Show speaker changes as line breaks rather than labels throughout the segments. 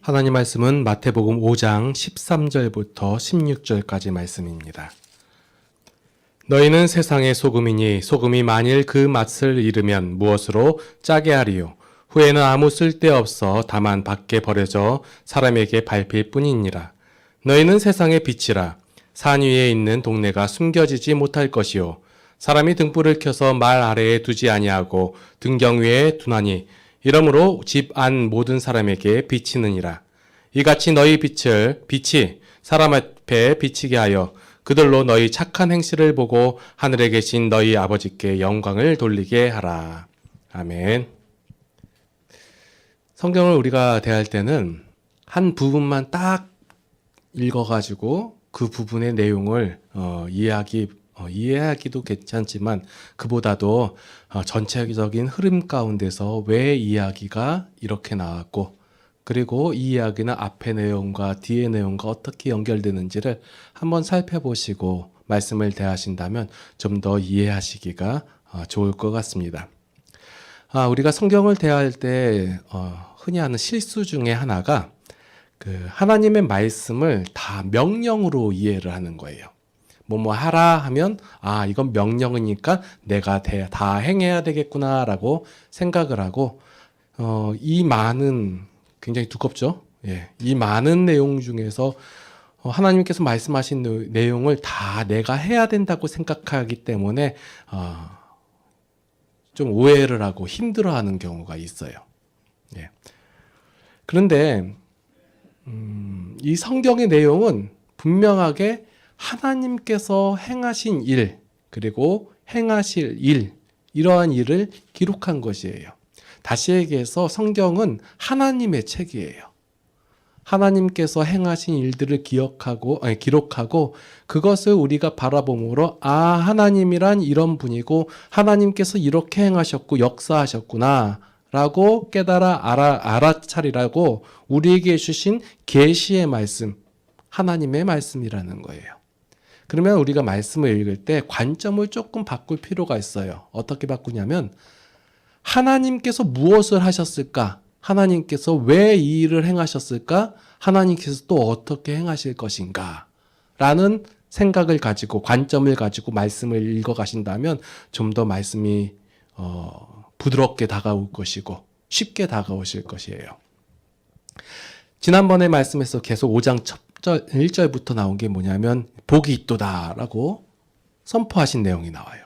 하나님 말씀은 마태복음 5장 13절부터 16절까지 말씀입니다. 너희는 세상의 소금이니 소금이 만일 그 맛을 잃으면 무엇으로 짜게 하리요? 후에는 아무 쓸데없어 다만 밖에 버려져 사람에게 밟힐 뿐이니라. 너희는 세상의 빛이라. 산 위에 있는 동네가 숨겨지지 못할 것이요. 사람이 등불을 켜서 말 아래에 두지 아니하고 등경 위에 두나니 이러므로 집 안 모든 사람에게 비치느니라. 이같이 너희 빛이 사람 앞에 비치게 하여 그들로 너희 착한 행실을 보고 하늘에 계신 너희 아버지께 영광을 돌리게 하라. 아멘. 성경을 우리가 대할 때는 한 부분만 딱 읽어가지고 그 부분의 내용을 이해하기도 괜찮지만 그보다도 전체적인 흐름 가운데서 왜 이야기가 이렇게 나왔고 그리고 이 이야기는 앞의 내용과 뒤의 내용과 어떻게 연결되는지를 한번 살펴보시고 말씀을 대하신다면 좀 더 이해하시기가 좋을 것 같습니다. 우리가 성경을 대할 때 흔히 하는 실수 중에 하나가 하나님의 말씀을 다 명령으로 이해를 하는 거예요. 뭐 하라 하면 이건 명령이니까 내가 다 행해야 되겠구나라고 생각을 하고 이 많은 굉장히 두껍죠. 이 많은 내용 중에서 하나님께서 말씀하신 내용을 다 내가 해야 된다고 생각하기 때문에 좀 오해를 하고 힘들어하는 경우가 있어요. 그런데 이 성경의 내용은 분명하게 하나님께서 행하신 일 그리고 행하실 일 이러한 일을 기록한 것이에요. 다시 얘기해서 성경은 하나님의 책이에요. 하나님께서 행하신 일들을 기록하고 그것을 우리가 바라봄으로 하나님이란 이런 분이고 하나님께서 이렇게 행하셨고 역사하셨구나 라고 깨달아 알아차리라고 우리에게 주신 계시의 말씀, 하나님의 말씀이라는 거예요. 그러면 우리가 말씀을 읽을 때 관점을 조금 바꿀 필요가 있어요. 어떻게 바꾸냐면 하나님께서 무엇을 하셨을까? 하나님께서 왜 이 일을 행하셨을까? 하나님께서 또 어떻게 행하실 것인가? 라는 생각을 가지고 관점을 가지고 말씀을 읽어가신다면 좀 더 말씀이 부드럽게 다가올 것이고 쉽게 다가오실 것이에요. 지난번에 말씀에서 계속 5장 1절부터 나온 게 뭐냐면 복이 있도다 라고 선포하신 내용이 나와요.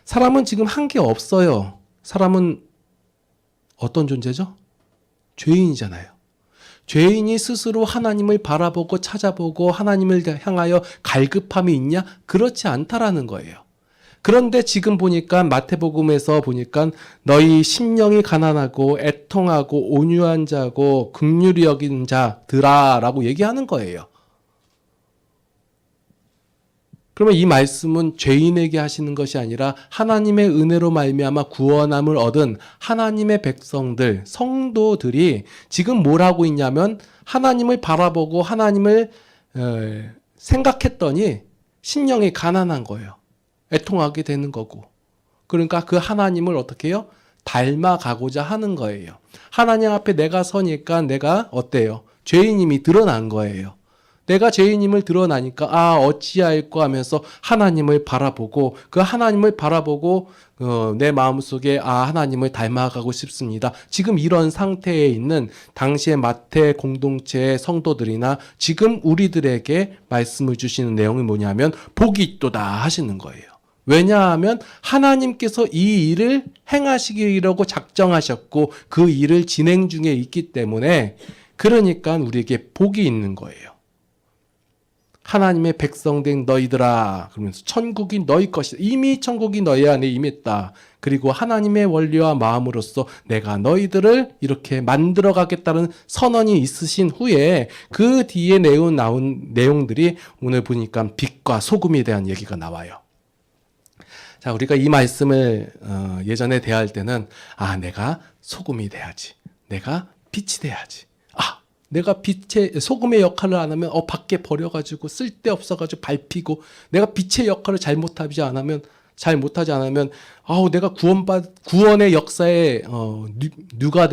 사람은 지금 한 게 없어요. 사람은 어떤 존재죠? 죄인이잖아요. 죄인이 스스로 하나님을 바라보고 찾아보고 하나님을 향하여 갈급함이 있냐? 그렇지 않다라는 거예요. 그런데 지금 보니까 마태복음에서 보니까 너희 심령이 가난하고 애통하고 온유한 자고 긍휼히 여긴 자들아라고 얘기하는 거예요. 그러면 이 말씀은 죄인에게 하시는 것이 아니라 하나님의 은혜로 말미암아 구원함을 얻은 하나님의 백성들, 성도들이 지금 뭘 하고 있냐면 하나님을 바라보고 하나님을 생각했더니 심령이 가난한 거예요. 애통하게 되는 거고. 그러니까 그 하나님을 어떻게 해요? 닮아가고자 하는 거예요. 하나님 앞에 내가 서니까 내가 어때요? 죄인임이 드러난 거예요. 내가 죄인임을 드러나니까 어찌할꼬 하면서 하나님을 바라보고 그 하나님을 바라보고 내 마음속에 하나님을 닮아가고 싶습니다. 지금 이런 상태에 있는 당시의 마태 공동체의 성도들이나 지금 우리들에게 말씀을 주시는 내용이 뭐냐면 복이 있도다 하시는 거예요. 왜냐하면 하나님께서 이 일을 행하시기라고 작정하셨고 그 일을 진행 중에 있기 때문에 그러니까 우리에게 복이 있는 거예요. 하나님의 백성된 너희들아 그러면서 천국이 너희 것이다. 이미 천국이 너희 안에 임했다. 그리고 하나님의 원리와 마음으로서 내가 너희들을 이렇게 만들어 가겠다는 선언이 있으신 후에 그 뒤에 나온 내용들이 오늘 보니까 빛과 소금에 대한 얘기가 나와요. 자, 우리가 이 말씀을 예전에 대할 때는 내가 소금이 돼야지. 내가 빛이 돼야지. 내가 소금의 역할을 안 하면 밖에 버려가지고 쓸데없어가지고 밟히고 내가 빛의 역할을 잘못하지 않으면 내가 구원의 역사에 누가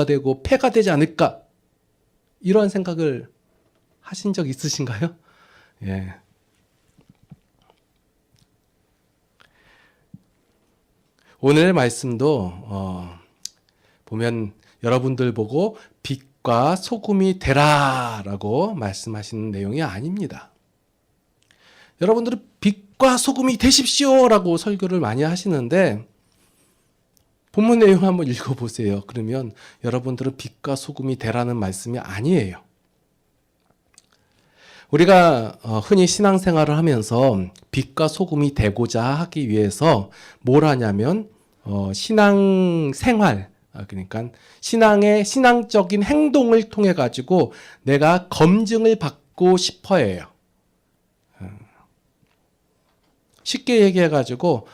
되고 폐가 되지 않을까 이런 생각을 하신 적 있으신가요? 예. 오늘 말씀도 보면 여러분들 보고 빛과 소금이 되라라고 말씀하시는 내용이 아닙니다. 여러분들은 빛과 소금이 되십시오라고 설교를 많이 하시는데 본문 내용 한번 읽어보세요. 그러면 여러분들은 빛과 소금이 되라는 말씀이 아니에요. 우리가 흔히 신앙생활을 하면서 빛과 소금이 되고자 하기 위해서 뭘 하냐면 신앙생활, 그러니까 신앙적인 행동을 통해 가지고 내가 검증을 받고 싶어 해요. 쉽게 얘기해 가지고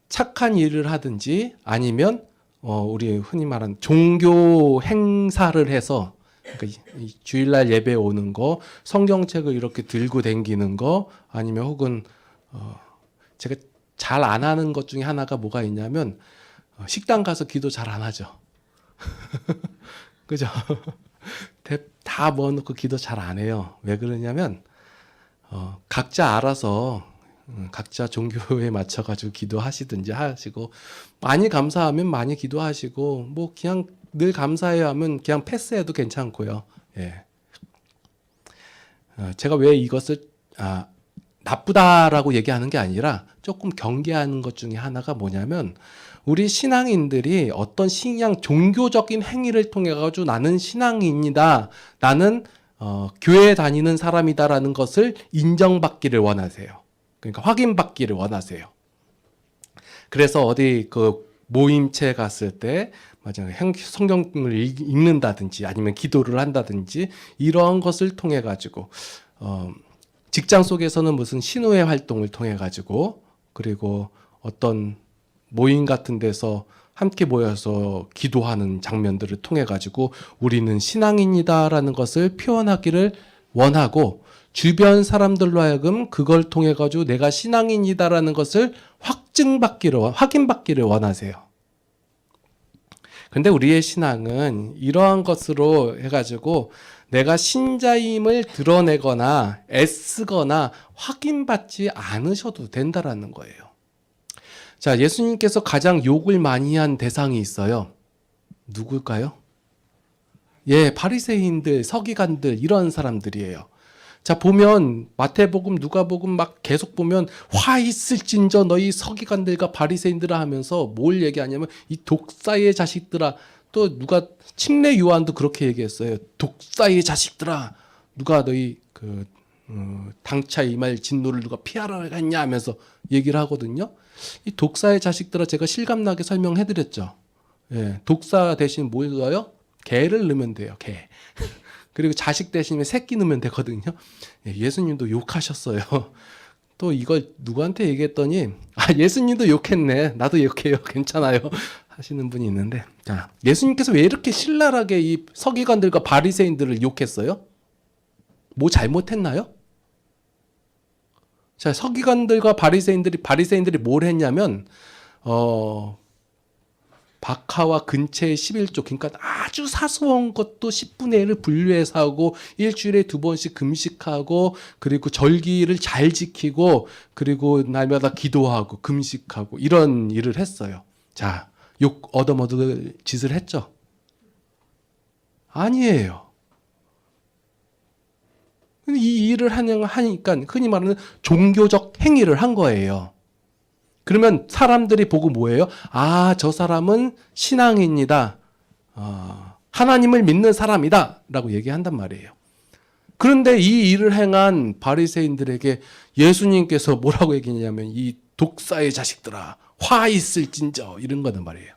착한 일을 하든지 아니면 우리 흔히 말하는 종교 행사를 해서 그러니까 주일날 예배 오는 거, 성경책을 이렇게 들고 다니는 거, 아니면 혹은 제가 잘 안 하는 것 중에 하나가 뭐가 있냐면 식당 가서 기도 잘 안 하죠. 그죠? 다 모아놓고 기도 잘 안 해요. 왜 그러냐면 각자 알아서 각자 종교에 맞춰가지고 기도하시든지 하시고, 많이 감사하면 많이 기도하시고, 뭐 그냥 늘 감사해야 하면 그냥 패스해도 괜찮고요. 예. 제가 왜 이것을 나쁘다라고 얘기하는 게 아니라 조금 경계하는 것 중에 하나가 뭐냐면, 우리 신앙인들이 어떤 신앙 종교적인 행위를 통해 가지고 나는 신앙인이다, 나는 교회 다니는 사람이다라는 것을 인정받기를 원하세요. 그러니까 확인받기를 원하세요. 그래서 어디 그 모임체 갔을 때 맞아요. 성경을 읽는다든지 아니면 기도를 한다든지 이러한 것을 통해 가지고 직장 속에서는 무슨 신우회 활동을 통해 가지고, 그리고 어떤 모임 같은 데서 함께 모여서 기도하는 장면들을 통해 가지고 우리는 신앙인이다라는 것을 표현하기를 원하고, 주변 사람들로 하여금 그걸 통해 가지고 내가 신앙인이다라는 것을 확인받기를 원하세요. 근데 우리의 신앙은 이러한 것으로 해가지고 내가 신자임을 드러내거나 애쓰거나 확인받지 않으셔도 된다라는 거예요. 자, 예수님께서 가장 욕을 많이 한 대상이 있어요. 누굴까요? 예, 바리새인들, 서기관들, 이런 사람들이에요. 자, 보면 마태복음, 누가복음 막 계속 보면 화 있을진저 너희 서기관들과 바리새인들아 하면서 뭘 얘기하냐면 이 독사의 자식들아. 또 누가 침례 요한도 그렇게 얘기했어요. 독사의 자식들아, 누가 너희 당차 임할 진노를 누가 피하라 했냐 하면서 얘기를 하거든요. 이 독사의 자식들아 제가 실감나게 설명해드렸죠. 예, 독사 대신 뭘 넣어요? 개를 넣으면 돼요. 개. 그리고 자식 대신에 새끼 넣으면 되거든요. 예수님도 욕하셨어요. 또 이걸 누구한테 얘기했더니 예수님도 욕했네, 나도 욕해요, 괜찮아요 하시는 분이 있는데, 자, 예수님께서 왜 이렇게 신랄하게 이 서기관들과 바리새인들을 욕했어요? 뭐 잘못했나요? 자, 서기관들과 바리새인들이 뭘 했냐면 박하와 근체의 11조, 그러니까 아주 사소한 것도 10분의 1을 분류해서 하고, 일주일에 2번씩 금식하고, 그리고 절기를 잘 지키고, 그리고 날마다 기도하고 금식하고 이런 일을 했어요. 자, 욕 얻어먹을 짓을 했죠? 아니에요. 이 일을 하니까 흔히 말하는 종교적 행위를 한 거예요. 그러면 사람들이 보고 뭐예요? 아, 저 사람은 신앙인이다, 하나님을 믿는 사람이다 라고 얘기한단 말이에요. 그런데 이 일을 행한 바리새인들에게 예수님께서 뭐라고 얘기했냐면 이 독사의 자식들아 화 있을진저, 이런 거란 말이에요.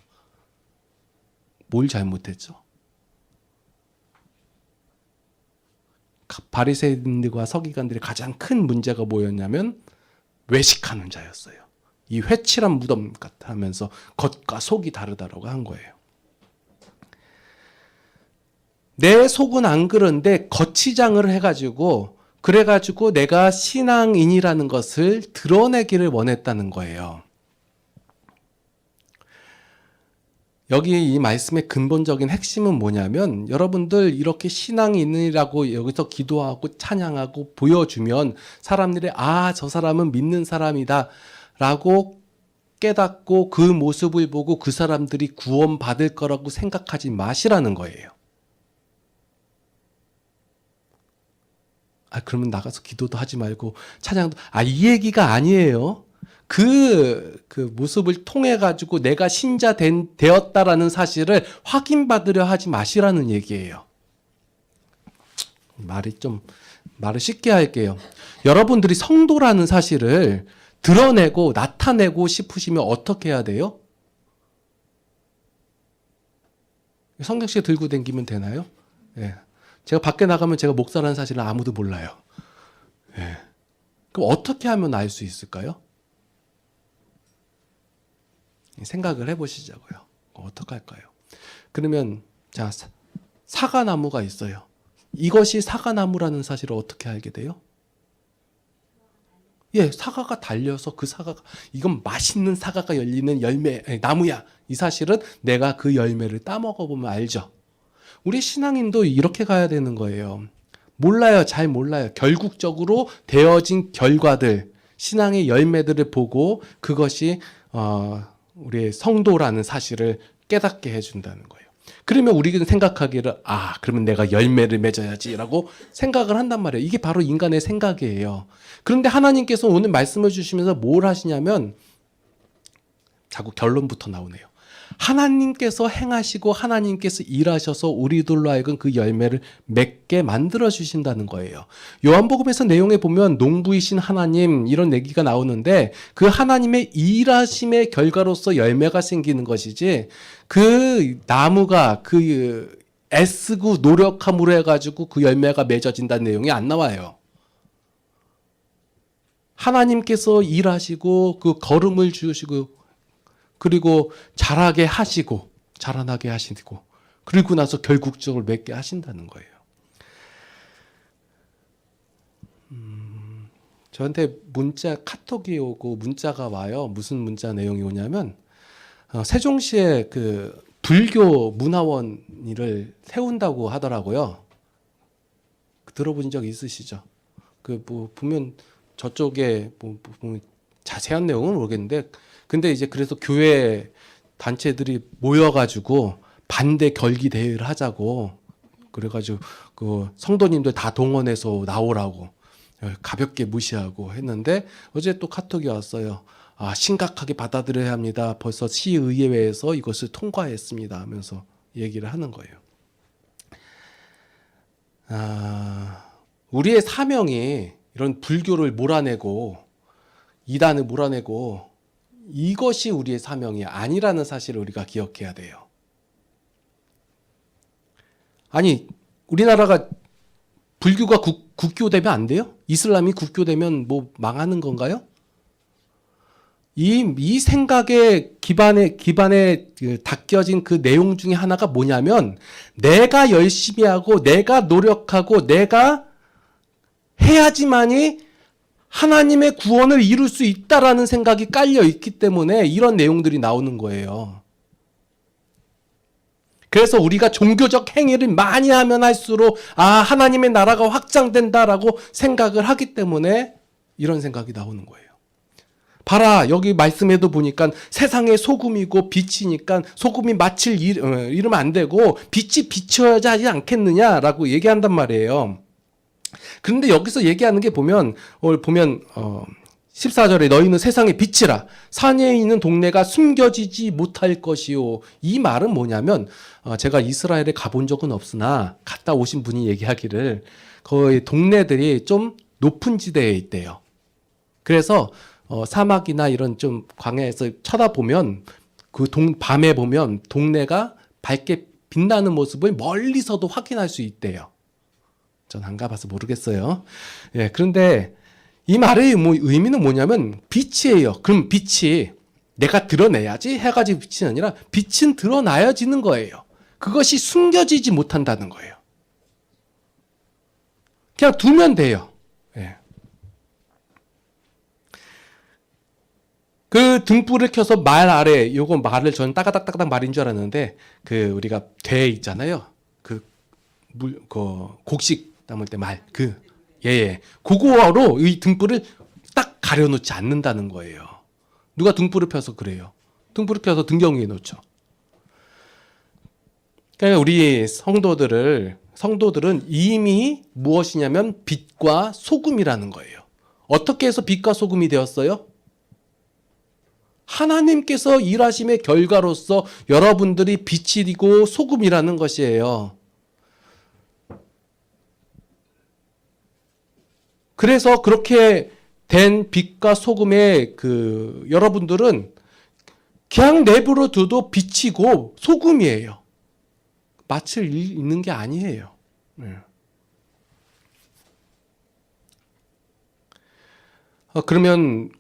뭘 잘못했죠? 바리새인들과 서기관들의 가장 큰 문제가 뭐였냐면 외식하는 자였어요. 이 회칠한 무덤 같아 하면서 겉과 속이 다르다라고 한 거예요. 내 속은 안 그런데 거치장을 해가지고, 그래가지고 내가 신앙인이라는 것을 드러내기를 원했다는 거예요. 여기 이 말씀의 근본적인 핵심은 뭐냐면 여러분들 이렇게 신앙이 있느라고 여기서 기도하고 찬양하고 보여주면 사람들이 아, 저 사람은 믿는 사람이다 라고 깨닫고 그 모습을 보고 그 사람들이 구원받을 거라고 생각하지 마시라는 거예요. 아, 그러면 나가서 기도도 하지 말고 찬양도, 이 얘기가 아니에요. 그 모습을 통해 가지고 내가 신자 되었다라는 사실을 확인받으려 하지 마시라는 얘기예요. 말을 쉽게 할게요. 여러분들이 성도라는 사실을 드러내고 나타내고 싶으시면 어떻게 해야 돼요? 성경책 들고 다니면 되나요? 예. 제가 밖에 나가면 제가 목사라는 사실을 아무도 몰라요. 예. 그럼 어떻게 하면 알 수 있을까요? 생각을 해보시자고요. 어떻게 할까요? 그러면 자, 사과나무가 있어요. 이것이 사과나무라는 사실을 어떻게 알게 돼요? 예, 사과가 달려서 그 사과가 이건 맛있는 사과가 열리는 나무야. 이 사실은 내가 그 열매를 따먹어 보면 알죠. 우리 신앙인도 이렇게 가야 되는 거예요. 몰라요, 잘 몰라요. 결국적으로 되어진 결과들, 신앙의 열매들을 보고 그것이 우리의 성도라는 사실을 깨닫게 해준다는 거예요. 그러면 우리는 생각하기를 그러면 내가 열매를 맺어야지라고 생각을 한단 말이에요. 이게 바로 인간의 생각이에요. 그런데 하나님께서 오늘 말씀을 주시면서 뭘 하시냐면 자꾸 결론부터 나오네요. 하나님께서 행하시고 하나님께서 일하셔서 우리들로 하여금 그 열매를 맺게 만들어 주신다는 거예요. 요한복음에서 내용에 보면 농부이신 하나님 이런 얘기가 나오는데 그 하나님의 일하심의 결과로서 열매가 생기는 것이지 그 나무가 그 애쓰고 노력함으로 해가지고 그 열매가 맺어진다는 내용이 안 나와요. 하나님께서 일하시고 그 걸음을 주시고 그리고 자라게 하시고 자라나게 하시고 그리고 나서 결국적으로 맺게 하신다는 거예요. 저한테 카톡이 오고 문자가 와요. 무슨 문자 내용이 오냐면 세종시에 그 불교 문화원을 세운다고 하더라고요. 들어본 적 있으시죠? 보면 저쪽에 자세한 내용은 모르겠는데 근데 이제 그래서 교회 단체들이 모여가지고 반대 결기 대회를 하자고 그래가지고 그 성도님들 다 동원해서 나오라고 가볍게 무시하고 했는데 어제 또 카톡이 왔어요. 심각하게 받아들여야 합니다. 벌써 시의회에서 이것을 통과했습니다 하면서 얘기를 하는 거예요. 우리의 사명이 이런 불교를 몰아내고 이단을 몰아내고 이것이 우리의 사명이 아니라는 사실을 우리가 기억해야 돼요. 아니, 우리나라가 불교가 국교되면 안 돼요? 이슬람이 국교되면 뭐 망하는 건가요? 이 생각에 기반에 닦여진 그 내용 중에 하나가 뭐냐면 내가 열심히 하고 내가 노력하고 내가 해야지만이 하나님의 구원을 이룰 수 있다라는 생각이 깔려 있기 때문에 이런 내용들이 나오는 거예요. 그래서 우리가 종교적 행위를 많이 하면 할수록 하나님의 나라가 확장된다라고 생각을 하기 때문에 이런 생각이 나오는 거예요. 봐라, 여기 말씀에도 보니까 세상의 소금이고 빛이니까 소금이 마칠 이러면 안 되고 빛이 비춰야 하지 않겠느냐라고 얘기한단 말이에요. 그런데 여기서 얘기하는 게 보면 14절에 너희는 세상의 빛이라 산에 있는 동네가 숨겨지지 못할 것이요. 이 말은 뭐냐면 제가 이스라엘에 가본 적은 없으나 갔다 오신 분이 얘기하기를 거의 동네들이 좀 높은 지대에 있대요. 그래서 사막이나 이런 좀 광야에서 쳐다보면 밤에 보면 동네가 밝게 빛나는 모습을 멀리서도 확인할 수 있대요. 전 안 가봐서 모르겠어요. 예, 그런데 이 말의 의미는 뭐냐면 빛이에요. 그럼 빛이 내가 드러내야지 해가지고 빛이 아니라 빛은 드러나야지는 거예요. 그것이 숨겨지지 못한다는 거예요. 그냥 두면 돼요. 예. 그 등불을 켜서 말 아래, 요거 말을 저는 따가닥따가닥 말인 줄 알았는데, 우리가 대 있잖아요. 곡식 담을 때 말, 예. 그거로 이 등불을 딱 가려놓지 않는다는 거예요. 누가 등불을 펴서 그래요. 등불을 펴서 등경 위에 놓죠. 그러니까 우리 성도들은 이미 무엇이냐면 빛과 소금이라는 거예요. 어떻게 해서 빛과 소금이 되었어요? 하나님께서 일하심의 결과로서 여러분들이 빛이고 소금이라는 것이에요. 그래서 그렇게 된 빛과 소금의 여러분들은 그냥 내버려 둬도 빛이고 소금이에요. 맛을 있는 게 아니에요. 그러면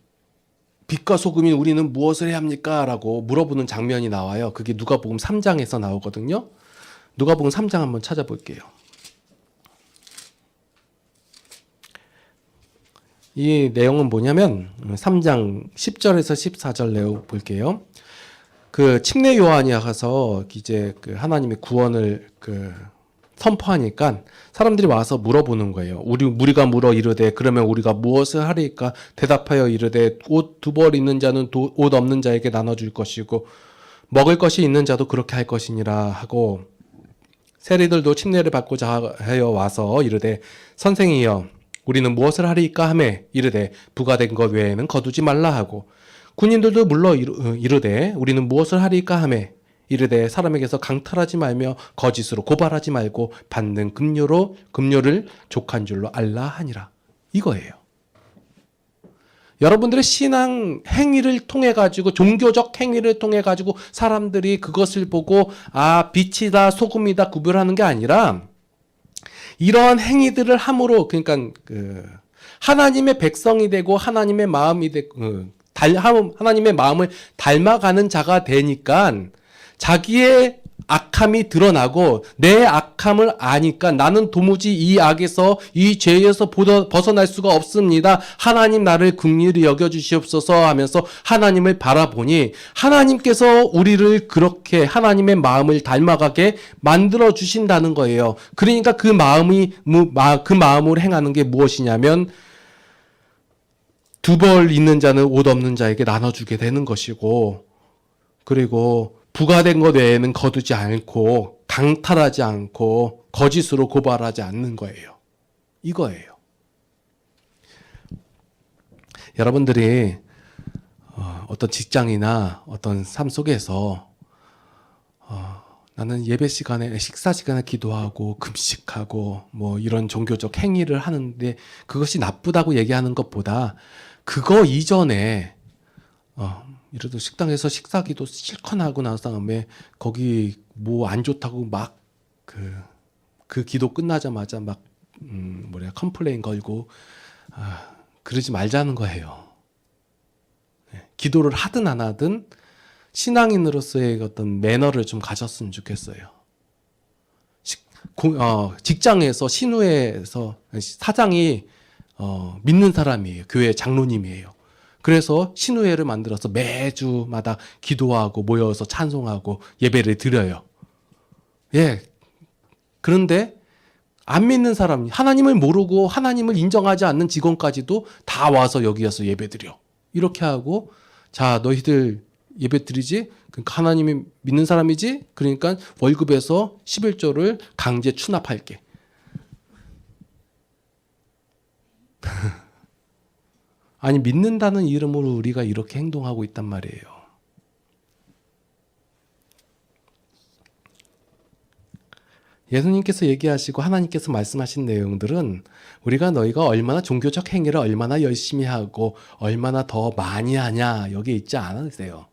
빛과 소금인 우리는 무엇을 해야 합니까? 라고 물어보는 장면이 나와요. 그게 누가복음 3장에서 나오거든요. 누가복음 3장 한번 찾아볼게요. 이 내용은 뭐냐면 3장 10절에서 14절 내용 볼게요. 침례 요한이 가서 이제 하나님의 구원을 선포하니까 사람들이 와서 물어보는 거예요. 우리가 물어 이르되 그러면 우리가 무엇을 하리까? 대답하여 이르되 옷 두 벌 있는 자는 옷 없는 자에게 나눠줄 것이고 먹을 것이 있는 자도 그렇게 할 것이니라 하고, 세리들도 침례를 받고자 하여 와서 이르되 선생이여 우리는 무엇을 하리까 하매 이르되 부과된 것 외에는 거두지 말라 하고, 군인들도 물러 이르되 우리는 무엇을 하리까 하매 이르되 사람에게서 강탈하지 말며 거짓으로 고발하지 말고 받는 급료를 족한 줄로 알라 하니라. 이거예요. 여러분들의 신앙 행위를 통해 가지고, 종교적 행위를 통해 가지고 사람들이 그것을 보고 빛이다 소금이다 구별하는 게 아니라, 이러한 행위들을 함으로, 그러니까 하나님의 백성이 되고 하나님의 마음이 되고 하나님의 마음을 닮아가는 자가 되니까 자기의 악함이 드러나고, 내 악함을 아니까 나는 도무지 이 악에서, 이 죄에서 벗어날 수가 없습니다. 하나님 나를 긍휼히 여겨주시옵소서 하면서 하나님을 바라보니 하나님께서 우리를 그렇게 하나님의 마음을 닮아가게 만들어 주신다는 거예요. 그러니까 그 마음으로 행하는 게 무엇이냐면 두 벌 있는 자는 옷 없는 자에게 나눠주게 되는 것이고, 그리고 부과된 것 외에는 거두지 않고 강탈하지 않고 거짓으로 고발하지 않는 거예요. 이거예요. 여러분들이 어떤 직장이나 어떤 삶 속에서 나는 예배 시간에, 식사 시간에 기도하고 금식하고 뭐 이런 종교적 행위를 하는데 그것이 나쁘다고 얘기하는 것보다, 그거 이전에 예를 들어 식당에서 식사기도 실컷 하고 난 다음에 거기 뭐 안 좋다고 막 그 기도 끝나자마자 막 컴플레인 걸고 그러지 말자는 거예요. 기도를 하든 안 하든 신앙인으로서의 어떤 매너를 좀 가졌으면 좋겠어요. 직장에서, 신우에서 사장이 믿는 사람이에요. 교회 장로님이에요. 그래서 신우회를 만들어서 매주마다 기도하고 모여서 찬송하고 예배를 드려요. 그런데 안 믿는 사람, 하나님을 모르고 하나님을 인정하지 않는 직원까지도 다 와서 여기 와서 예배 드려. 이렇게 하고, 자, 너희들 예배 드리지? 그러니까 하나님이 믿는 사람이지? 그러니까 월급에서 11조를 강제 추납할게. 아니, 믿는다는 이름으로 우리가 이렇게 행동하고 있단 말이에요. 예수님께서 얘기하시고 하나님께서 말씀하신 내용들은 너희가 얼마나 종교적 행위를 얼마나 열심히 하고 얼마나 더 많이 하냐, 여기에 있지 않으세요.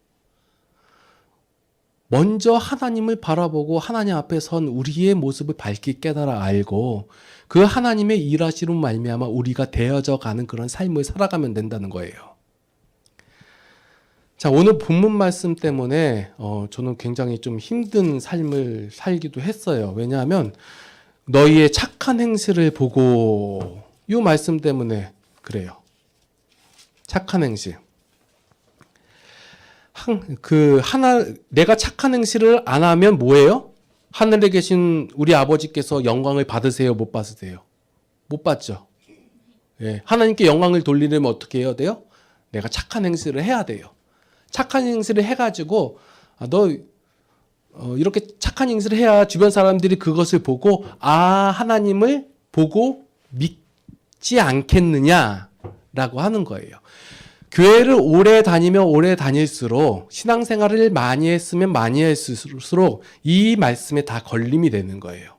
먼저 하나님을 바라보고 하나님 앞에 선 우리의 모습을 밝게 깨달아 알고 그 하나님의 일하시로 말미암아 우리가 되어져 가는 그런 삶을 살아가면 된다는 거예요. 자, 오늘 본문 말씀 때문에 저는 굉장히 좀 힘든 삶을 살기도 했어요. 왜냐하면 너희의 착한 행실을 보고, 이 말씀 때문에 그래요. 착한 행실. 내가 착한 행실을 안 하면 뭐예요? 하늘에 계신 우리 아버지께서 영광을 받으세요? 못 받으세요? 못 받죠. 예, 하나님께 영광을 돌리려면 어떻게 해야 돼요? 내가 착한 행실을 해야 돼요. 착한 행실을 해가지고 이렇게 착한 행실을 해야 주변 사람들이 그것을 보고 하나님을 보고 믿지 않겠느냐라고 하는 거예요. 교회를 오래 다니면 오래 다닐수록 신앙생활을 많이 했으면 많이 했을수록 이 말씀에 다 걸림이 되는 거예요.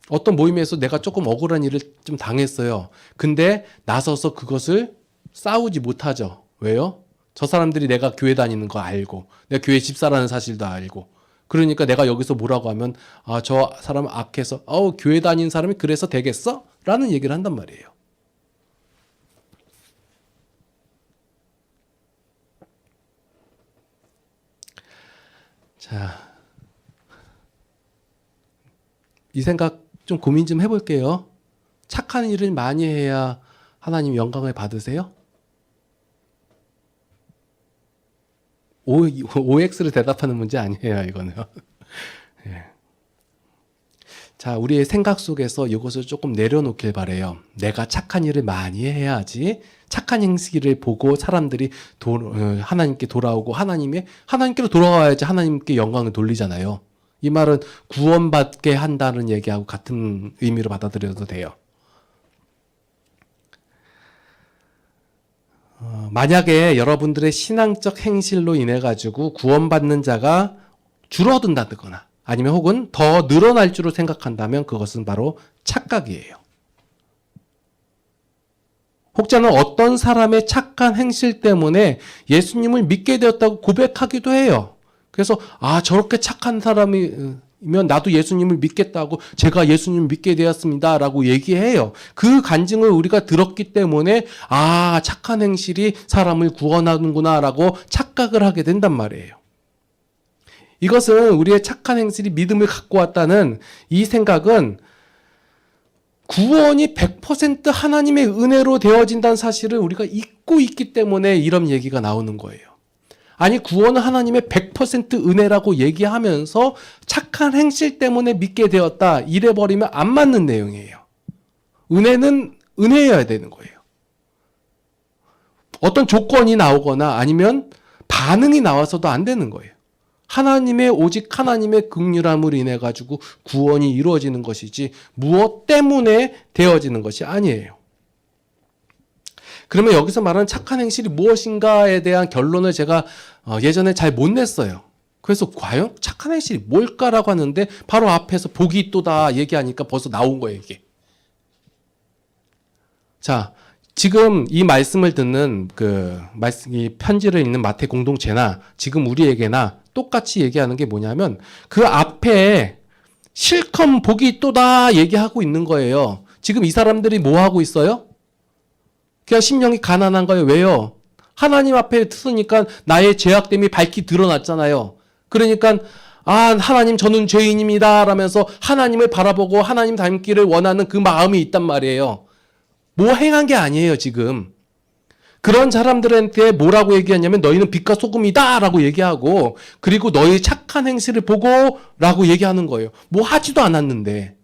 어떤 모임에서 내가 조금 억울한 일을 좀 당했어요. 근데 나서서 그것을 싸우지 못하죠. 왜요? 저 사람들이 내가 교회 다니는 거 알고 내가 교회 집사라는 사실도 알고 그러니까 내가 여기서 뭐라고 하면 저 사람 악해서 교회 다니는 사람이 그래서 되겠어? 라는 얘기를 한단 말이에요. 자, 이 생각 좀 고민 좀 해볼게요. 착한 일을 많이 해야 하나님 영광을 받으세요? OX로 대답하는 문제 아니에요, 이거는. 예. 자, 우리의 생각 속에서 이것을 조금 내려놓길 바래요. 내가 착한 일을 많이 해야지 착한 행실을 보고 사람들이 하나님께 돌아오고 하나님께로 돌아와야지 하나님께 영광을 돌리잖아요. 이 말은 구원받게 한다는 얘기하고 같은 의미로 받아들여도 돼요. 만약에 여러분들의 신앙적 행실로 인해 가지고 구원받는 자가 줄어든다거나 아니면 혹은 더 늘어날 줄로 생각한다면 그것은 바로 착각이에요. 혹자는 어떤 사람의 착한 행실 때문에 예수님을 믿게 되었다고 고백하기도 해요. 그래서 저렇게 착한 사람이면 나도 예수님을 믿겠다고 제가 예수님을 믿게 되었습니다 라고 얘기해요. 그 간증을 우리가 들었기 때문에 착한 행실이 사람을 구원하는구나 라고 착각을 하게 된단 말이에요. 이것은 우리의 착한 행실이 믿음을 갖고 왔다는 이 생각은 구원이 100% 하나님의 은혜로 되어진다는 사실을 우리가 잊고 있기 때문에 이런 얘기가 나오는 거예요. 아니, 구원은 하나님의 100% 은혜라고 얘기하면서 착한 행실 때문에 믿게 되었다 이래버리면 안 맞는 내용이에요. 은혜는 은혜여야 되는 거예요. 어떤 조건이 나오거나 아니면 반응이 나와서도 안 되는 거예요. 오직 하나님의 긍휼함으로 인해 가지고 구원이 이루어지는 것이지 무엇 때문에 되어지는 것이 아니에요. 그러면 여기서 말하는 착한 행실이 무엇인가에 대한 결론을 제가 예전에 잘 못 냈어요. 그래서 과연 착한 행실이 뭘까라고 하는데 바로 앞에서 복이 있도다 얘기하니까 벌써 나온 거예요, 이게. 자, 지금 이 말씀을 듣는 이 편지를 읽는 마태 공동체나 지금 우리에게나 똑같이 얘기하는 게 뭐냐면 그 앞에 실컷 복이 있도다 얘기하고 있는 거예요. 지금 이 사람들이 뭐 하고 있어요? 그냥 심령이 가난한 거예요. 왜요? 하나님 앞에 쓰니까 나의 죄악됨이 밝히 드러났잖아요. 그러니까 하나님 저는 죄인입니다 라면서 하나님을 바라보고 하나님 닮기를 원하는 그 마음이 있단 말이에요. 뭐 행한 게 아니에요, 지금. 그런 사람들한테 뭐라고 얘기하냐면 너희는 빛과 소금이다 라고 얘기하고 그리고 너희 착한 행실을 보고 라고 얘기하는 거예요. 뭐 하지도 않았는데.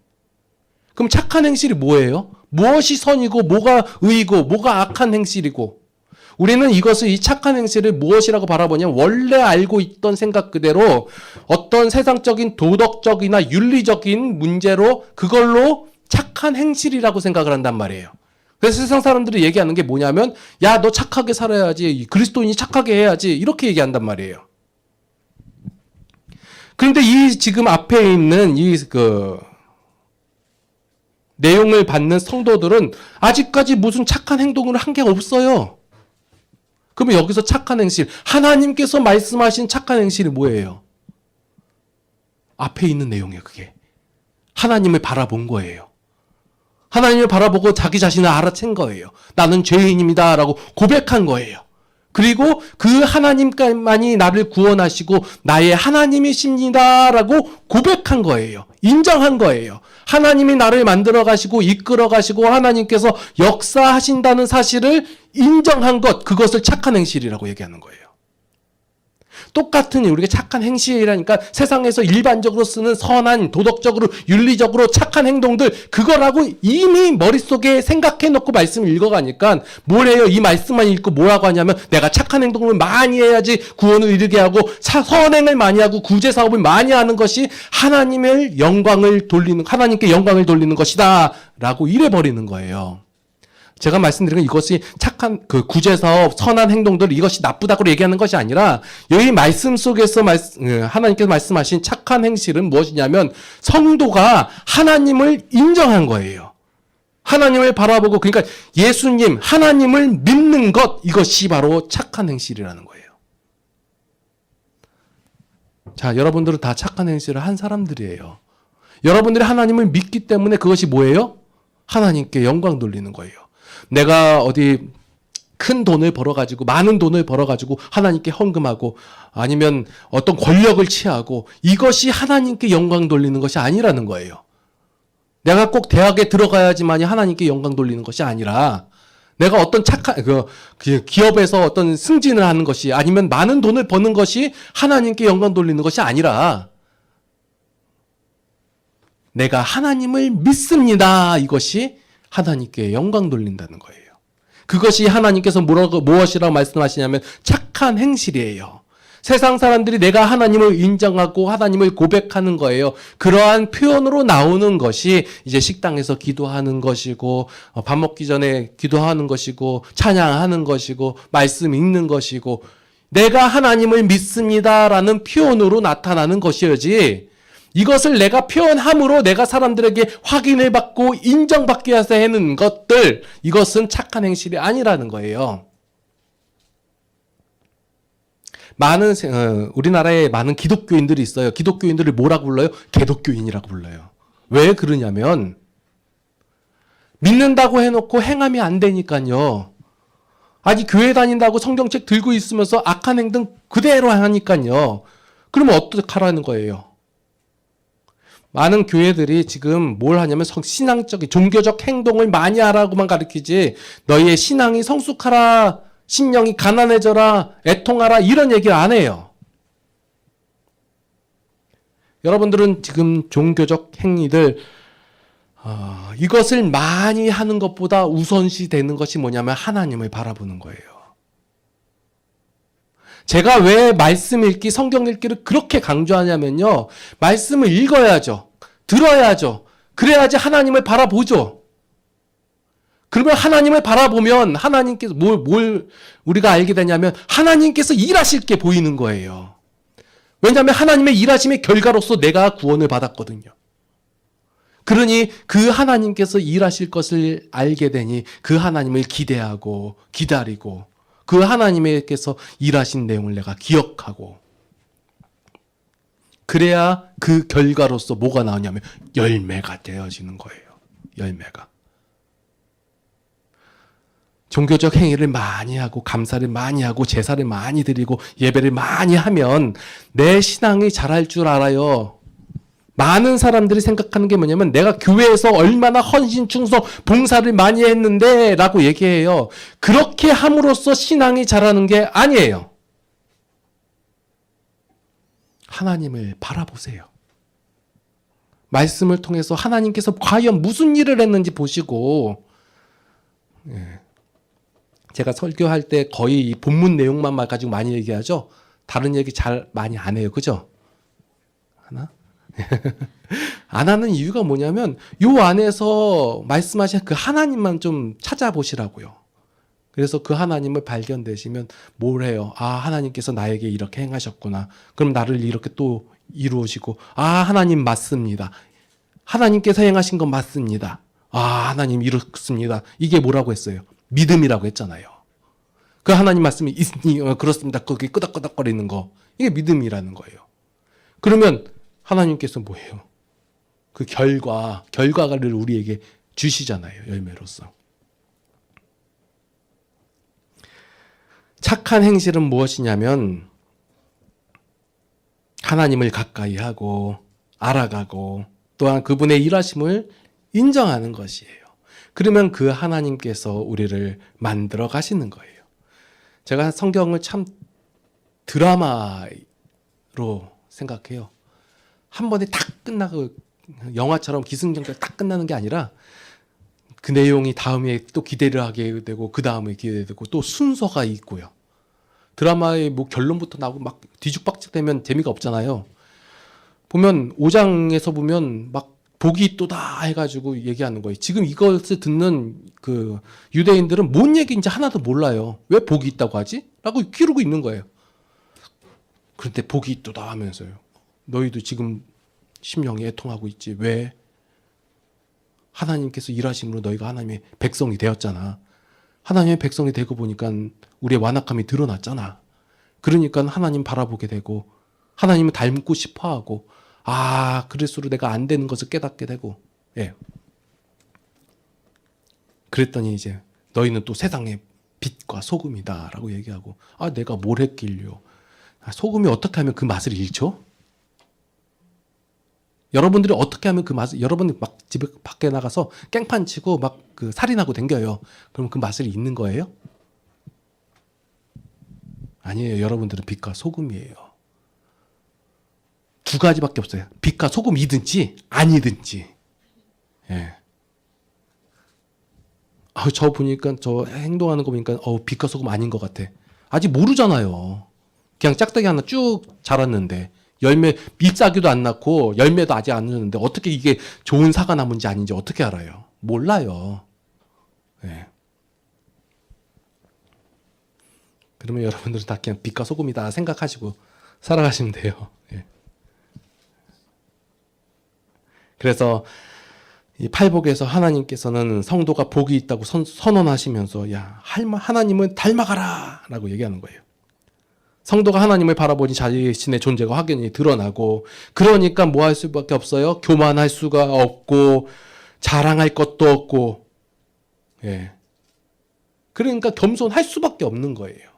그럼 착한 행실이 뭐예요? 무엇이 선이고 뭐가 의이고 뭐가 악한 행실이고 우리는 이 착한 행실을 무엇이라고 바라보냐면 원래 알고 있던 생각 그대로 어떤 세상적인 도덕적이나 윤리적인 문제로 그걸로 착한 행실이라고 생각을 한단 말이에요. 그래서 세상 사람들이 얘기하는 게 뭐냐면 야, 너 착하게 살아야지. 그리스도인이 착하게 해야지. 이렇게 얘기한단 말이에요. 그런데 지금 앞에 있는 내용을 받는 성도들은 아직까지 무슨 착한 행동을 한 게 없어요. 그러면 여기서 착한 행실, 하나님께서 말씀하신 착한 행실이 뭐예요? 앞에 있는 내용이에요, 그게. 하나님을 바라본 거예요. 하나님을 바라보고 자기 자신을 알아챈 거예요. 나는 죄인입니다 라고 고백한 거예요. 그리고 그 하나님만이 나를 구원하시고 나의 하나님이십니다 라고 고백한 거예요. 인정한 거예요. 하나님이 나를 만들어 가시고 이끌어 가시고 하나님께서 역사하신다는 사실을 인정한 것, 그것을 착한 행실이라고 얘기하는 거예요. 똑같은 우리가 착한 행실이라니까 세상에서 일반적으로 쓰는 선한, 도덕적으로, 윤리적으로 착한 행동들, 그거라고 이미 머릿속에 생각해 놓고 말씀을 읽어가니까 뭘 해요? 이 말씀만 읽고 뭐라고 하냐면 내가 착한 행동을 많이 해야지 구원을 이루게 하고 선행을 많이 하고 구제 사업을 많이 하는 것이 하나님께 영광을 돌리는 것이다 라고 이래버리는 거예요. 제가 말씀드린 건 이것이 착한 그 구제사업, 선한 행동들 이것이 나쁘다고 얘기하는 것이 아니라 여기 말씀 속에서 하나님께서 말씀하신 착한 행실은 무엇이냐면 성도가 하나님을 인정한 거예요. 하나님을 바라보고 그러니까 예수님, 하나님을 믿는 것 이것이 바로 착한 행실이라는 거예요. 자, 여러분들은 다 착한 행실을 한 사람들이에요. 여러분들이 하나님을 믿기 때문에 그것이 뭐예요? 하나님께 영광 돌리는 거예요. 내가 어디 큰 돈을 벌어가지고 많은 돈을 벌어가지고 하나님께 헌금하고 아니면 어떤 권력을 취하고 이것이 하나님께 영광 돌리는 것이 아니라는 거예요. 내가 꼭 대학에 들어가야지만이 하나님께 영광 돌리는 것이 아니라 내가 어떤 착한 그 기업에서 어떤 승진을 하는 것이 아니면 많은 돈을 버는 것이 하나님께 영광 돌리는 것이 아니라 내가 하나님을 믿습니다. 이것이 하나님께 영광 돌린다는 거예요. 그것이 하나님께서 무엇이라고 말씀하시냐면 착한 행실이에요. 세상 사람들이 내가 하나님을 인정하고 하나님을 고백하는 거예요. 그러한 표현으로 나오는 것이 이제 식당에서 기도하는 것이고 밥 먹기 전에 기도하는 것이고 찬양하는 것이고 말씀 읽는 것이고 내가 하나님을 믿습니다라는 표현으로 나타나는 것이어지 이것을 내가 표현함으로 내가 사람들에게 확인을 받고 인정받기 위해서 하는 것들 이것은 착한 행실이 아니라는 거예요. 많은 우리나라에 많은 기독교인들이 있어요. 기독교인들을 뭐라고 불러요? 개독교인이라고 불러요. 왜 그러냐면 믿는다고 해놓고 행함이 안 되니까요. 아직 교회 다닌다고 성경책 들고 있으면서 악한 행동 그대로 하니까요. 그러면 어떻게 하라는 거예요? 많은 교회들이 지금 뭘 하냐면 신앙적인 종교적 행동을 많이 하라고만 가르치지 너희의 신앙이 성숙하라, 신령이 가난해져라, 애통하라 이런 얘기를 안 해요. 여러분들은 지금 종교적 행위들 이것을 많이 하는 것보다 우선시 되는 것이 뭐냐면 하나님을 바라보는 거예요. 제가 왜 말씀 읽기, 성경 읽기를 그렇게 강조하냐면요. 말씀을 읽어야죠. 들어야죠. 그래야지 하나님을 바라보죠. 그러면 하나님을 바라보면 하나님께서 뭘 우리가 알게 되냐면 하나님께서 일하실 게 보이는 거예요. 왜냐하면 하나님의 일하심의 결과로서 내가 구원을 받았거든요. 그러니 그 하나님께서 일하실 것을 알게 되니 그 하나님을 기대하고 기다리고 그 하나님께서 일하신 내용을 내가 기억하고 그래야 그 결과로서 뭐가 나오냐면 열매가 되어지는 거예요. 열매가. 종교적 행위를 많이 하고 감사를 많이 하고 제사를 많이 드리고 예배를 많이 하면 내 신앙이 자랄 줄 알아요. 많은 사람들이 생각하는 게 뭐냐면 내가 교회에서 얼마나 헌신, 충성, 봉사를 많이 했는데 라고 얘기해요. 그렇게 함으로써 신앙이 자라는 게 아니에요. 하나님을 바라보세요. 말씀을 통해서 하나님께서 과연 무슨 일을 했는지 보시고 제가 설교할 때 거의 이 본문 내용만 가지고 많이 얘기하죠. 다른 얘기 잘 많이 안 해요. 그죠? 하나? 안 하는 이유가 뭐냐면 요 안에서 말씀하신 그 하나님만 좀 찾아보시라고요. 그래서 그 하나님을 발견되시면 뭘 해요? 아, 하나님께서 나에게 이렇게 행하셨구나. 그럼 나를 이렇게 또 이루시고 아, 하나님 맞습니다. 하나님께서 행하신 건 맞습니다. 아, 하나님 이렇습니다. 이게 뭐라고 했어요? 믿음이라고 했잖아요. 그 하나님 말씀이 있으니 그렇습니다. 그게 끄덕끄덕거리는 거. 이게 믿음이라는 거예요. 그러면 하나님께서 뭐예요? 그 결과를 우리에게 주시잖아요. 열매로서. 착한 행실은 무엇이냐면 하나님을 가까이 하고 알아가고 또한 그분의 일하심을 인정하는 것이에요. 그러면 그 하나님께서 우리를 만들어 가시는 거예요. 제가 성경을 참 드라마로 생각해요. 한 번에 딱 끝나고 영화처럼 기승전결 딱 끝나는 게 아니라 그 내용이 다음에 또 기대를 하게 되고 그 다음에 기대되고 또 순서가 있고요. 드라마의 뭐 결론부터 나오고 막 뒤죽박죽되면 재미가 없잖아요. 보면 5장에서 보면 막 복이 있도다 해가지고 얘기하는 거예요. 지금 이것을 듣는 그 유대인들은 뭔 얘기인지 하나도 몰라요. 왜 복이 있다고 하지? 라고 기르고 있는 거예요. 그런데 복이 있도다 하면서요. 너희도 지금 심령이 애통하고 있지. 왜? 하나님께서 일하심으로 너희가 하나님의 백성이 되었잖아. 하나님의 백성이 되고 보니까 우리의 완악함이 드러났잖아. 그러니까 하나님 바라보게 되고 하나님을 닮고 싶어하고 그럴수록 내가 안 되는 것을 깨닫게 되고 예. 그랬더니 이제 너희는 또 세상의 빛과 소금이다 라고 얘기하고 내가 뭘 했길요. 소금이 어떻게 하면 그 맛을 잃죠? 여러분들이 어떻게 하면 그 맛을, 여러분이 막 집에 밖에 나가서 깽판 치고 막 그 살인하고 댕겨요. 그럼 그 맛을 잃는 거예요? 아니에요. 여러분들은 빛과 소금이에요. 두 가지밖에 없어요. 빛과 소금이든지 아니든지. 예. 저 보니까 저 행동하는 거 보니까 빛과 소금 아닌 것 같아. 아직 모르잖아요. 그냥 짝대기 하나 쭉 자랐는데 열매 잎사귀도 안 낳고 열매도 아직 안 넣는데 어떻게 이게 좋은 사과 나무인지 아닌지 어떻게 알아요? 몰라요. 예. 그러면 여러분들은 다 그냥 빛과 소금이다 생각하시고 살아가시면 돼요. 예. 그래서 이 팔복에서 하나님께서는 성도가 복이 있다고 선언하시면서 하나님은 닮아가라 라고 얘기하는 거예요. 성도가 하나님을 바라보니 자신의 존재가 확연히 드러나고 그러니까 뭐 할 수밖에 없어요? 교만할 수가 없고 자랑할 것도 없고 예. 그러니까 겸손할 수밖에 없는 거예요.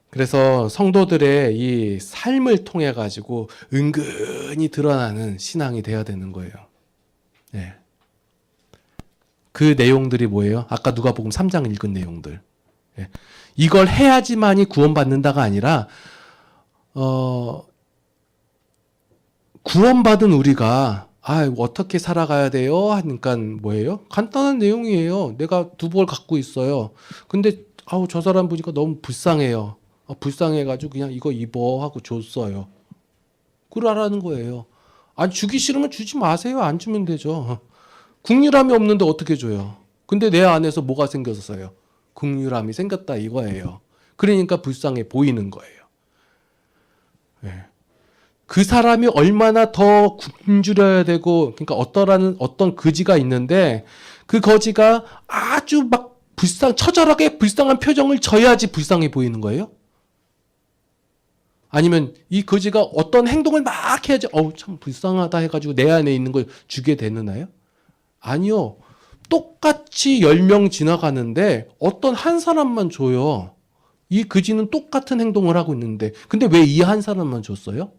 그래서 성도들의 이 삶을 통해 가지고 은근히 드러나는 신앙이 돼야 되는 거예요. 예. 그 내용들이 뭐예요? 아까 누가복음 3장 읽은 내용들. 예. 이걸 해야지만이 구원받는다가 아니라 구원받은 우리가 어떻게 살아가야 돼요? 하니까 뭐예요? 간단한 내용이에요. 내가 두벌 갖고 있어요. 근데 저 사람 보니까 너무 불쌍해요. 불쌍해가지고 그냥 이거 입어 하고 줬어요. 그러라는 거예요. 주기 싫으면 주지 마세요. 안 주면 되죠. 긍휼함이 없는데 어떻게 줘요? 근데 내 안에서 뭐가 생겼어요? 긍휼함이 생겼다 이거예요. 그러니까 불쌍해 보이는 거예요. 네. 그 사람이 얼마나 더 굶주려야 되고, 그러니까 어떤 거지가 있는데 그 거지가 아주 막 처절하게 불쌍한 표정을 져야지 불쌍해 보이는 거예요? 아니면 이 거지가 어떤 행동을 막 해야지 참 불쌍하다 해가지고 내 안에 있는 걸 주게 되느나요? 아니요. 똑같이 10명 지나가는데 어떤 한 사람만 줘요. 이 거지는 똑같은 행동을 하고 있는데 근데 왜 이 한 사람만 줬어요?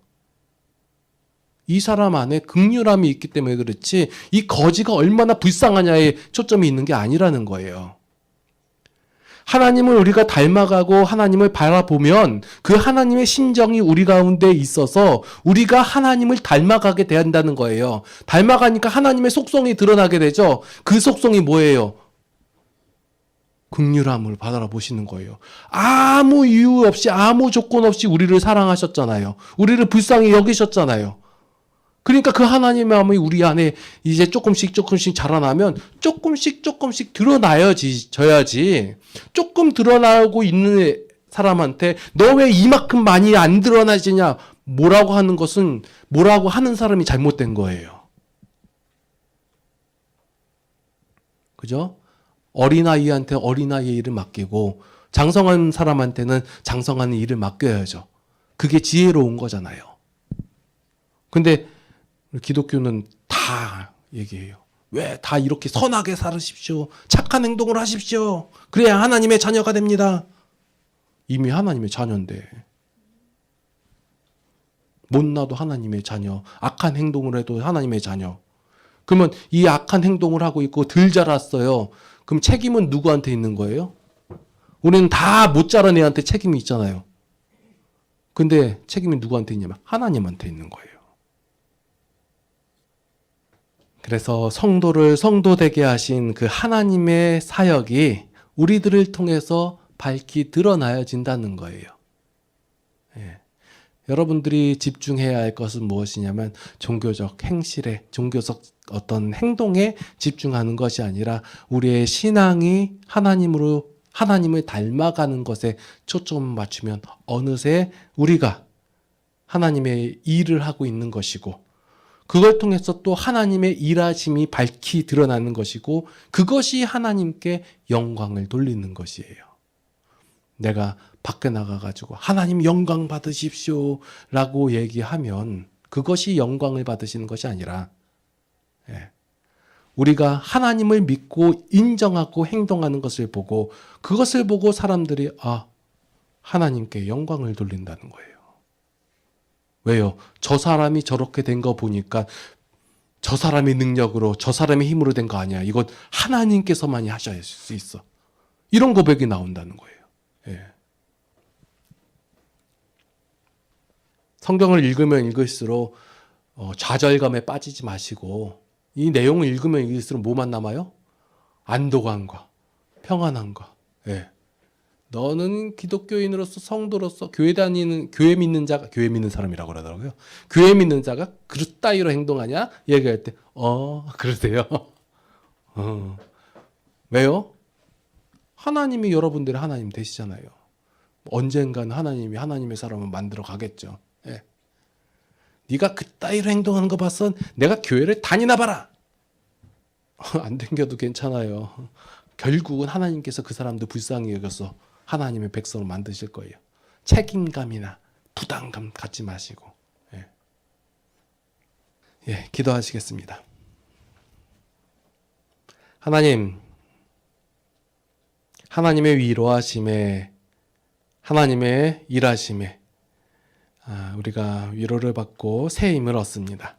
이 사람 안에 긍휼함이 있기 때문에 그렇지 이 거지가 얼마나 불쌍하냐에 초점이 있는 게 아니라는 거예요. 하나님을 우리가 닮아가고 하나님을 바라보면 그 하나님의 심정이 우리 가운데 있어서 우리가 하나님을 닮아가게 된다는 거예요. 닮아가니까 하나님의 속성이 드러나게 되죠. 그 속성이 뭐예요? 긍휼함을 바라보시는 거예요. 아무 이유 없이 아무 조건 없이 우리를 사랑하셨잖아요. 우리를 불쌍히 여기셨잖아요. 그러니까 그 하나님의 마음이 우리 안에 이제 조금씩 자라나면 조금씩 드러나야지 져야지. 조금 드러나고 있는 사람한테 너 왜 이만큼 많이 안 드러나지냐 뭐라고 하는 사람이 잘못된 거예요. 그죠? 어린아이한테 어린아이의 일을 맡기고 장성한 사람한테는 장성하는 일을 맡겨야죠. 그게 지혜로운 거잖아요. 근데 기독교는 다 얘기해요. 왜 다 이렇게 선하게 살으십시오. 착한 행동을 하십시오. 그래야 하나님의 자녀가 됩니다. 이미 하나님의 자녀인데. 못나도 하나님의 자녀. 악한 행동을 해도 하나님의 자녀. 그러면 이 악한 행동을 하고 있고 덜 자랐어요. 그럼 책임은 누구한테 있는 거예요? 우리는 다 못 자란 애한테 책임이 있잖아요. 근데 책임이 누구한테 있냐면 하나님한테 있는 거예요. 그래서 성도를 성도되게 하신 그 하나님의 사역이 우리들을 통해서 밝히 드러나야진다는 거예요. 예. 여러분들이 집중해야 할 것은 무엇이냐면 종교적 행실에, 종교적 어떤 행동에 집중하는 것이 아니라 우리의 신앙이 하나님을 닮아가는 것에 초점을 맞추면 어느새 우리가 하나님의 일을 하고 있는 것이고, 그걸 통해서 또 하나님의 일하심이 밝히 드러나는 것이고, 그것이 하나님께 영광을 돌리는 것이에요. 내가 밖에 나가가지고 하나님 영광 받으십시오 라고 얘기하면 그것이 영광을 받으시는 것이 아니라, 우리가 하나님을 믿고 인정하고 행동하는 것을 보고, 그것을 보고 사람들이 하나님께 영광을 돌린다는 거예요. 왜요? 저 사람이 저렇게 된 거 보니까 저 사람의 능력으로, 저 사람의 힘으로 된 거 아니야. 이건 하나님께서만이 하실 수 있어. 이런 고백이 나온다는 거예요. 예. 성경을 읽으면 읽을수록 좌절감에 빠지지 마시고, 이 내용을 읽으면 읽을수록 뭐만 남아요? 안도감과 평안함과. 예. 너는 기독교인으로서, 성도로서, 교회 믿는 사람이라고 그러더라고요. 교회 믿는 자가 그릇 따위로 행동하냐? 얘기할 때, 그러세요. 왜요? 하나님이 여러분들의 하나님 되시잖아요. 언젠가는 하나님이 하나님의 사람을 만들어 가겠죠. 예. 네가 그따위로 행동하는 거 봐서 내가 교회를 다니나 봐라. 안 댕겨도 괜찮아요. 결국은 하나님께서 그 사람도 불쌍히 여겨서 하나님의 백성을 만드실 거예요. 책임감이나 부담감 갖지 마시고. 기도하시겠습니다. 하나님, 하나님의 위로하심에, 하나님의 일하심에 우리가 위로를 받고 새 힘을 얻습니다.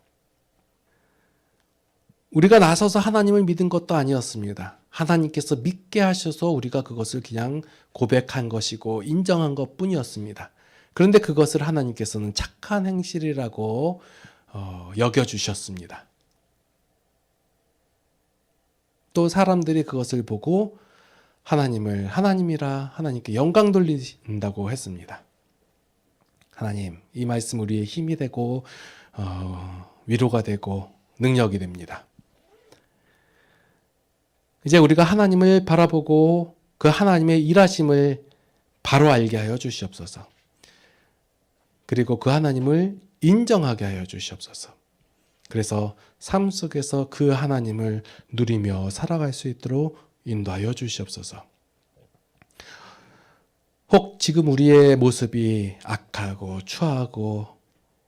우리가 나서서 하나님을 믿은 것도 아니었습니다. 하나님께서 믿게 하셔서 우리가 그것을 그냥 고백한 것이고 인정한 것뿐이었습니다. 그런데 그것을 하나님께서는 착한 행실이라고 여겨주셨습니다. 또 사람들이 그것을 보고 하나님이라 하나님께 영광 돌린다고 했습니다. 하나님, 이 말씀 우리의 힘이 되고 위로가 되고 능력이 됩니다. 이제 우리가 하나님을 바라보고 그 하나님의 일하심을 바로 알게 하여 주시옵소서. 그리고 그 하나님을 인정하게 하여 주시옵소서. 그래서 삶 속에서 그 하나님을 누리며 살아갈 수 있도록 인도하여 주시옵소서. 혹 지금 우리의 모습이 악하고 추하고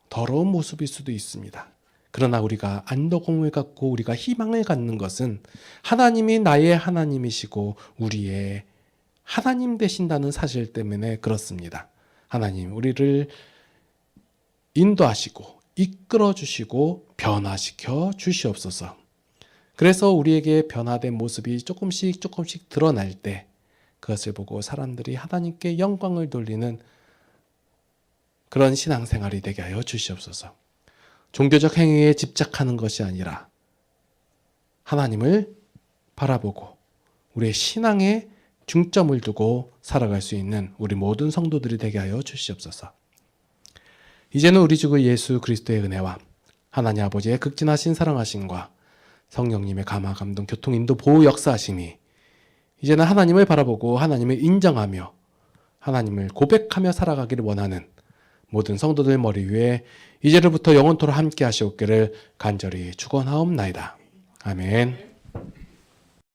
더러운 모습일 수도 있습니다. 그러나 우리가 안도감을 갖고 우리가 희망을 갖는 것은 하나님이 나의 하나님이시고 우리의 하나님 되신다는 사실 때문에 그렇습니다. 하나님, 우리를 인도하시고 이끌어 주시고 변화시켜 주시옵소서. 그래서 우리에게 변화된 모습이 조금씩 드러날 때 그것을 보고 사람들이 하나님께 영광을 돌리는 그런 신앙생활이 되게 하여 주시옵소서. 종교적 행위에 집착하는 것이 아니라 하나님을 바라보고 우리의 신앙에 중점을 두고 살아갈 수 있는 우리 모든 성도들이 되게 하여 주시옵소서. 이제는 우리 주 예수 그리스도의 은혜와 하나님 아버지의 극진하신 사랑하심과 성령님의 감화, 감동, 교통, 인도, 보호, 역사하심이 이제는 하나님을 바라보고 하나님을 인정하며 하나님을 고백하며 살아가기를 원하는 모든 성도들 머리 위에 이제로부터 영원토록 함께 하시옵기를 간절히 축원하옵나이다. 아멘.